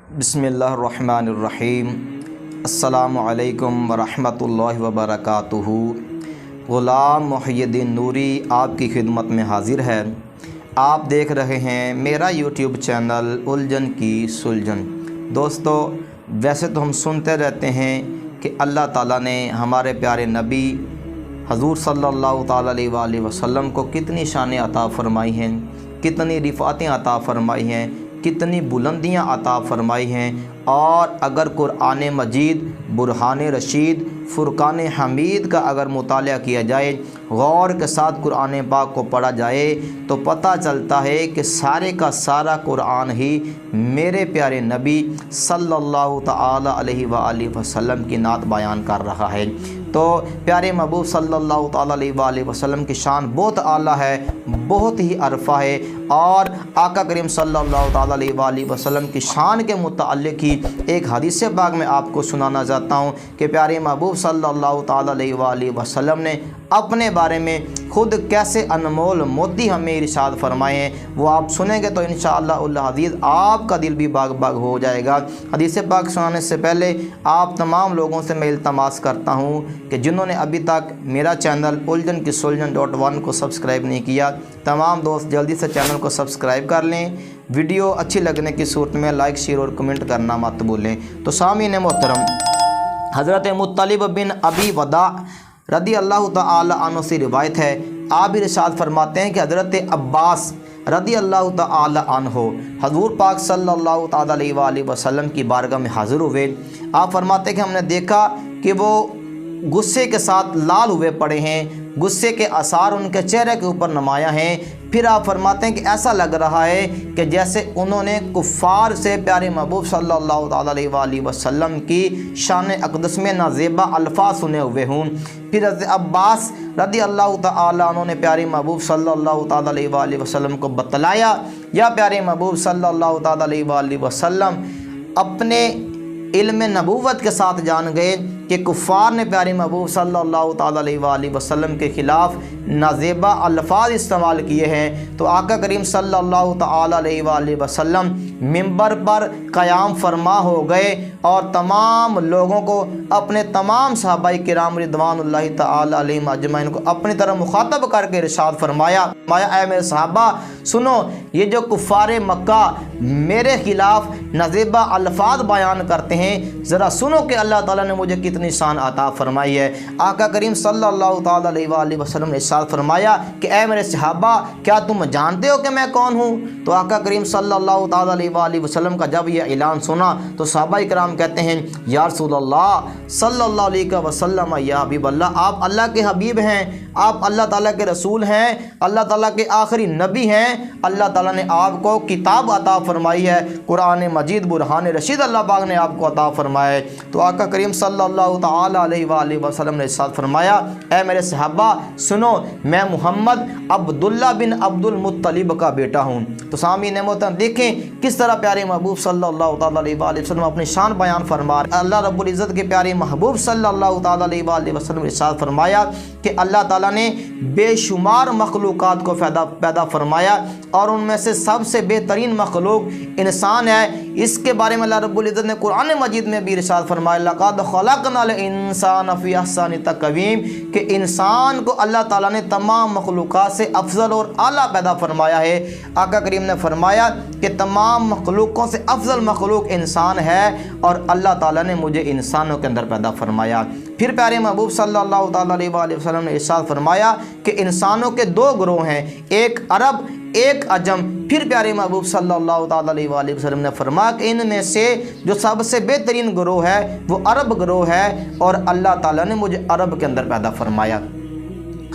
بسم اللہ الرحمن الرحیم۔ السلام علیکم ورحمۃ اللہ وبرکاتہ۔ غلام محی الدین نوری آپ کی خدمت میں حاضر ہے۔ آپ دیکھ رہے ہیں میرا یوٹیوب چینل الجھن کی سلجھن۔ دوستو، ویسے تو ہم سنتے رہتے ہیں کہ اللہ تعالیٰ نے ہمارے پیارے نبی حضور صلی اللہ تعالیٰ علیہ وآلہ وسلم کو کتنی شانیں عطا فرمائی ہیں، کتنی رفعتیں عطا فرمائی ہیں، کتنی بلندیاں عطا فرمائی ہیں۔ اور اگر قرآن مجید، برہان رشید، فرقان حمید کا اگر مطالعہ کیا جائے، غور کے ساتھ قرآن پاک کو پڑھا جائے، تو پتہ چلتا ہے کہ سارے کا سارا قرآن ہی میرے پیارے نبی صلی اللہ تعالی علیہ وآلہ وسلم کی نعت بیان کر رہا ہے۔ تو پیارے محبوب صلی اللہ تعالی علیہ وآلہ وسلم کی شان بہت اعلیٰ ہے، بہت ہی عرفہ ہے۔ اور آقا کریم صلی اللہ تعالی علیہ وآلہ وسلم کی شان کے متعلق ہی ایک حدیث پاک میں آپ کو سنانا چاہتا ہوں کہ پیارے محبوب صلی اللہ تعالی علیہ وآلہ وسلم نے اپنے بارے میں خود کیسے انمول موتی ہمیں ارشاد فرمائے ہیں، وہ آپ سنیں گے تو انشاءاللہ العزیز آپ کا دل بھی باغ باغ ہو جائے گا۔ حدیث پاک سنانے سے پہلے آپ تمام لوگوں سے میں التماس کرتا ہوں کہ جنہوں نے ابھی تک میرا چینل الجھن کی سلجھن .1 کو سبسکرائب نہیں کیا، تمام دوست جلدی سے چینل کو سبسکرائب کر لیں۔ ویڈیو اچھی لگنے کی صورت میں لائک، شیئر اور کمنٹ کرنا مت بھولیں۔ تو سامعین محترم، حضرت مطلب بن ابی وداع رضی اللہ تعالی عنہ سے روایت ہے، آپ ارشاد فرماتے ہیں کہ حضرت عباس رضی اللہ تعالی عنہ حضور پاک صلی اللہ تعالی علیہ وآلہ وسلم کی بارگاہ میں حاضر ہوئے۔ آپ فرماتے ہیں کہ ہم نے دیکھا کہ وہ غصے کے ساتھ لال ہوئے پڑے ہیں، غصے کے آثار ان کے چہرے کے اوپر نمایاں ہیں۔ پھر آپ فرماتے ہیں کہ ایسا لگ رہا ہے کہ جیسے انہوں نے کفار سے پیارے محبوب صلی اللہ تعالی علیہ وآلہ وسلم کی شان اقدس میں نازیبا الفاظ سنے ہوئے ہوں۔ پھر حضرت عباس رضی اللہ تعالی عنہ نے پیارے محبوب صلی اللہ تعالی علیہ وآلہ وسلم کو بتلایا، یا پیارے محبوب صلی اللہ تعالی علیہ وآلہ وسلم اپنے علم نبوت کے ساتھ جان گئے کہ کفار نے پیارے محبوب صلی اللہ تعالی علیہ وآلہ وسلم کے خلاف نازیبا الفاظ استعمال کیے ہیں۔ تو آقا کریم صلی اللہ تعالی علیہ وآلہ وسلم منبر پر قیام فرما ہو گئے اور تمام لوگوں کو، اپنے تمام صحابہ کرام رضوان اللہ تعالی علیہم اجمعین کو اپنی طرف مخاطب کر کے ارشاد فرمایا، اے میرے صحابہ سنو، یہ جو کفار مکہ میرے خلاف نازیبا الفاظ بیان کرتے ہیں، ذرا سنو کہ اللہ تعالیٰ نے مجھے کتنی شان عطا فرمائی ہے۔ آقا کریم صلی اللہ تعالی علیہ وآلہ وسلم نے ارشاد فرمایا کہ اے میرے صحابہ، کیا تم جانتے ہو کہ میں کون ہوں؟ تو آقا کریم صلی اللہ تعالی علیہ وآلہ وسلم کا جب یہ اعلان سنا تو صحابہ کرام کہتے ہیں، یا رسول اللہ صلی اللہ علیہ وسلم، یا حبیب اللہ، آپ اللہ کے حبیب ہیں، آپ اللہ تعالیٰ کے رسول ہیں، اللہ تعالیٰ کے آخری نبی ہیں، اللہ تعالیٰ نے آپ کو کتاب عطا فرمائی ہے، قرآن مجید، برہان رشید اللہ پاک نے آپ کو عطا فرمایا ہے۔ تو آقا کریم صلی اللہ تعالی علیہ وآلہ وسلم نے ارشاد فرمایا، اے میرے صحابہ سنو، میں محمد عبداللہ بن عبد المطلب کا بیٹا ہوں۔ تو سامعین محترم، دیکھیں کس طرح پیارے محبوب صلی اللہ تعالی علیہ وآلہ وسلم اپنی شان بیان فرما رہے ہیں۔ اللہ رب العزت کے پیارے محبوب صلی اللہ تعالی علیہ وآلہ وسلم نے ارشاد فرمایا کہ اللہ تعالیٰ نے بے شمار مخلوقات کو پیدا فرمایا اور ان میں سے سب سے بہترین مخلوق انسان ہے۔ اس کے بارے میں اللہ رب العزت نے قرآن مجید میں بھی ارشاد فرمایا، لقد خلقنا الانسان فی احسن تقویم، کہ انسان کو اللہ تعالیٰ نے تمام مخلوقات سے افضل اور اعلیٰ پیدا فرمایا ہے۔ آقا کریم نے فرمایا کہ تمام مخلوقوں سے افضل مخلوق انسان ہے اور اللہ تعالیٰ نے مجھے انسانوں کے اندر پیدا فرمایا۔ پھر پیارے محبوب صلی اللہ تعالی علیہ وآلہ وسلم نے ارشاد فرمایا کہ انسانوں کے دو گروہ ہیں، ایک عرب ایک عجم۔ پھر پیارے محبوب صلی اللہ تعالی علیہ وآلہ وسلم نے فرمایا کہ ان میں سے جو سب سے بہترین گروہ ہے وہ عرب گروہ ہے اور اللہ تعالیٰ نے مجھے عرب کے اندر پیدا فرمایا۔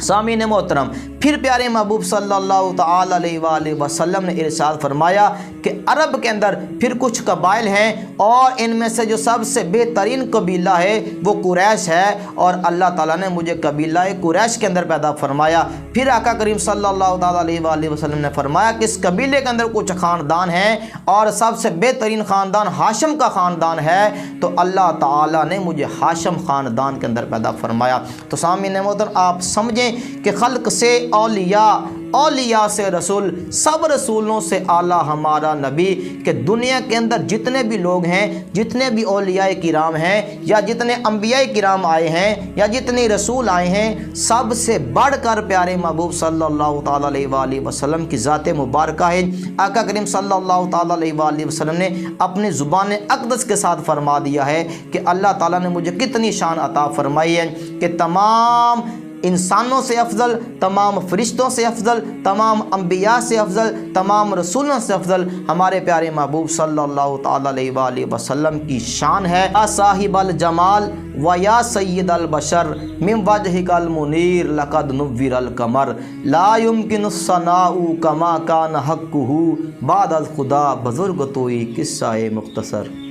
سامعین محترم، پھر پیارے محبوب صلی اللہ تعالی علیہ وآلہ وسلم نے ارشاد فرمایا کہ عرب کے اندر پھر کچھ قبائل ہیں اور ان میں سے جو سب سے بہترین قبیلہ ہے وہ قریش ہے اور اللہ تعالیٰ نے مجھے قبیلہ قریش کے اندر پیدا فرمایا۔ پھر آقا کریم صلی اللہ تعالی علیہ وآلہ وسلم نے فرمایا کہ اس قبیلے کے اندر کچھ خاندان ہیں اور سب سے بہترین خاندان ہاشم کا خاندان ہے، تو اللہ تعالیٰ نے مجھے ہاشم خاندان کے اندر پیدا فرمایا۔ تو سامعین محترم، آپ سمجھیں کہ خلق سے اولیاء اولیاء سے رسول سب رسولوں سے اعلیٰ ہمارا نبی کہ دنیا کے اندر جتنے بھی لوگ ہیں، جتنے بھی اولیاء کرام ہیں، یا جتنے انبیاء کرام آئے ہیں، یا جتنے رسول آئے ہیں، سب سے بڑھ کر پیارے محبوب صلی اللہ تعالیٰ علیہ وآلہ وسلم کی ذات مبارکہ ہے۔ آقا کریم صلی اللہ تعالیٰ علیہ وآلہ وسلم نے اپنی زبان اقدس کے ساتھ فرما دیا ہے کہ اللہ تعالیٰ نے مجھے کتنی شان عطا فرمائی ہے کہ تمام انسانوں سے افضل، تمام فرشتوں سے افضل، تمام انبیاء سے افضل، تمام رسولوں سے افضل ہمارے پیارے محبوب صلی اللہ تعالیٰ علیہ وآلہ وسلم کی شان ہے۔ یا صاحب الجمال و یا سید البشر من وجہک المنیر لقد نور القمر لا يمکن الثناء کما کان حقہ بعد الخدا بزرگ توئی قصہ مختصر۔